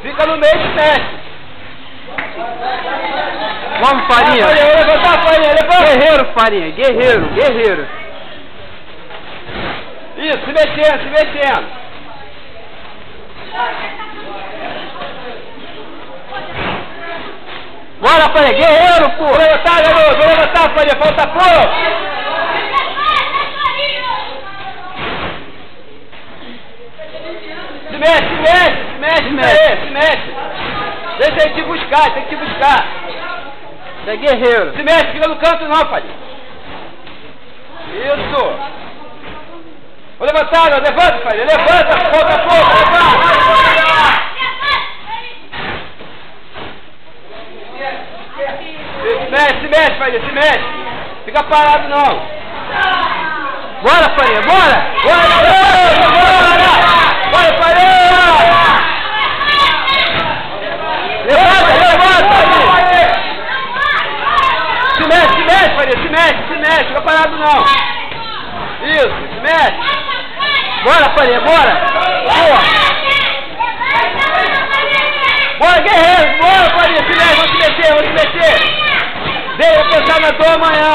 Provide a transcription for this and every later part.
Fica no meio e mexe. Vamos, Farinha. Levantar, Farinha, levanta. Guerreiro, Farinha. Guerreiro, guerreiro. Isso, se mexendo, se mexendo. Bora, Farinha. Guerreiro, pô. Vou levantar, garoto. Vou levantar, Farinha. Falta pouco. Se mexe, se mexe, se mexe, se mexe, se mexe. Deixa ele te buscar, tem que te buscar. É guerreiro. Se mexe, fica no canto não, Farinha. Isso. Vou levantar, não. Levanta, Farinha. Levanta, falta pouco. Levanta. Se mexe, Farinha, se mexe. Fica parado não. Bora, Farinha, bora! Bora, garoto, bora! Bora, Farinha! Levanta, levanta, Farinha! Se mexe, Farinha, se mexe, fica parado não. Isso, se mexe. Bora, Farinha, bora! Boa! Bora, guerreiro, bora, Farinha, se mexe, vamos se mexer, vamos se mexer. Deixa pensar na tua amanhã.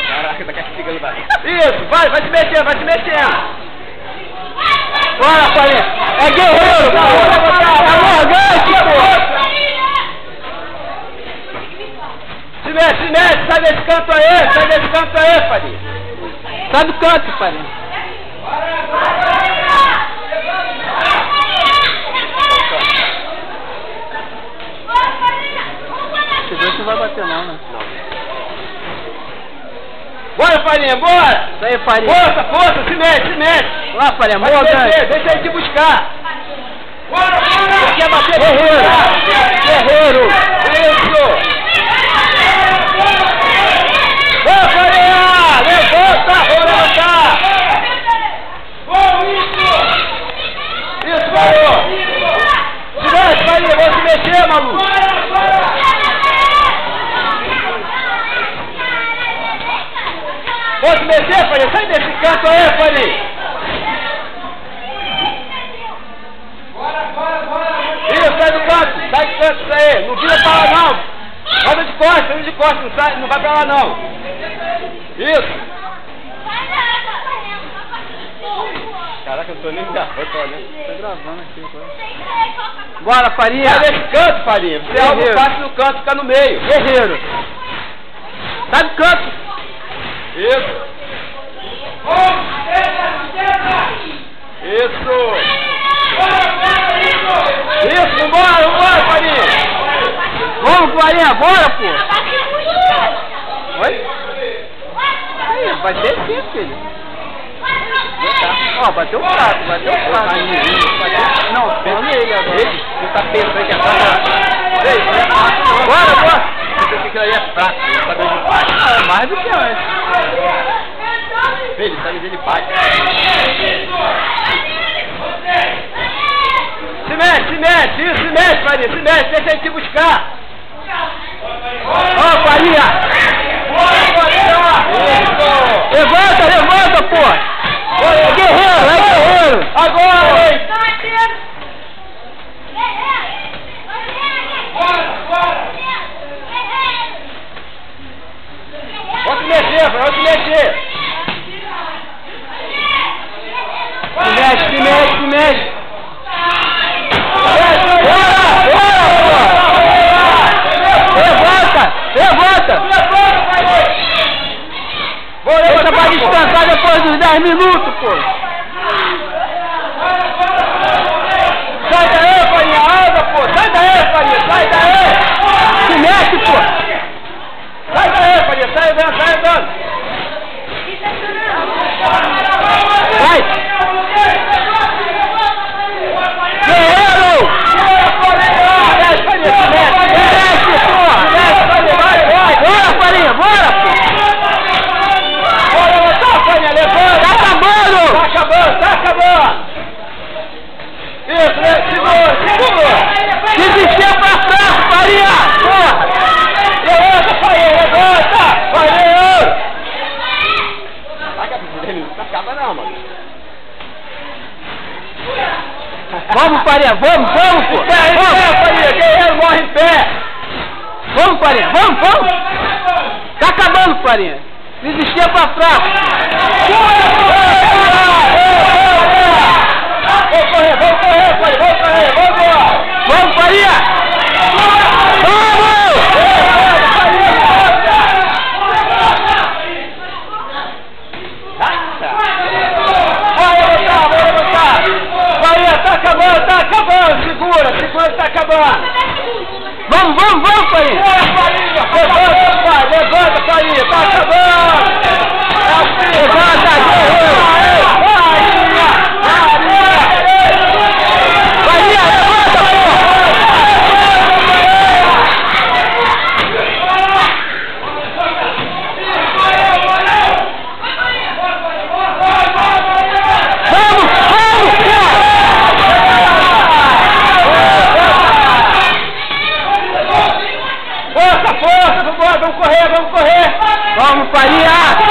Caraca, tá castigando lá. Isso, vai se mexendo, vai se mexendo. Bora, Farinha! É guerreiro, pô! É morgante, pô! Se mexe, sai desse canto aí, Farinha. Sai do canto, Farinha. Você não vai bater não, né? Bora, Farinha, bora! Isso aí, Farinha. Força, se mexe. Lá, Farinha, Vai morgante. deixa ele te buscar. Bora! Quer bater? Guerreiro! Isso! Bora, Farinha! Levanta! Vamos levantar! Isso, garoto! Se mexe, Farinha, vamos se mexer, maluco! Pode mexer, Farinha? Sai desse canto aí, Farinha! Isso, sai do canto, isso aí! Não vira pra lá não! Roda de costas, não vai pra lá não! Isso! Caraca, eu não tô nem gravando, olhando. Tô gravando aqui agora. Bora, Farinha! Sai desse canto, Farinha! Você é algo fácil no canto, fica no meio! Guerreiro! Sai do canto! Isso! Isso! Isso, vambora, Farinha! Vamos, Farinha, bora, pô! Oi? Aí, vai descer, filho. Ó, bateu o prato, Não, pega nele agora. Você tá pensando que é prato? Bora! Você pensa que aí é prato, ele sabe onde bate. Ah, mais do que antes. Ele sabe onde ele bate. Se mexe, Farinha, se mexe, deixa ele te buscar. Ó, Farinha! Levanta, pô! É guerreiro! Agora, hein? Pode se mexer, pode se mexer. Se mexe! Levanta! Deixa pra descansar depois dos 10 minutos, pô! Sai daí, Farinha, anda, pô! Sai daí! Se mexe, pô! Sai daí, Farinha, sai andando! Vai! Guerreiro! Bora, Farinha, bora! Bora, Farinha, levanta! Tá acabando! Vamos, Farinha, vamos, pô! Vamos, Farinha, guerreiro morre em pé! Vamos, Farinha, vamos! Tá acabando, Farinha! Desistir é pra fraco! Vamos correr, Farinha, vamos! Vamos, Farinha! Vamos! Farinha, tá acabando! Segura, tá acabando! Vamos, Farinha! Levanta, Farinha, tá acabando! Levanta, guerreiro! Farinha, levanta, Força, vamos correr! Vamos, Farinha!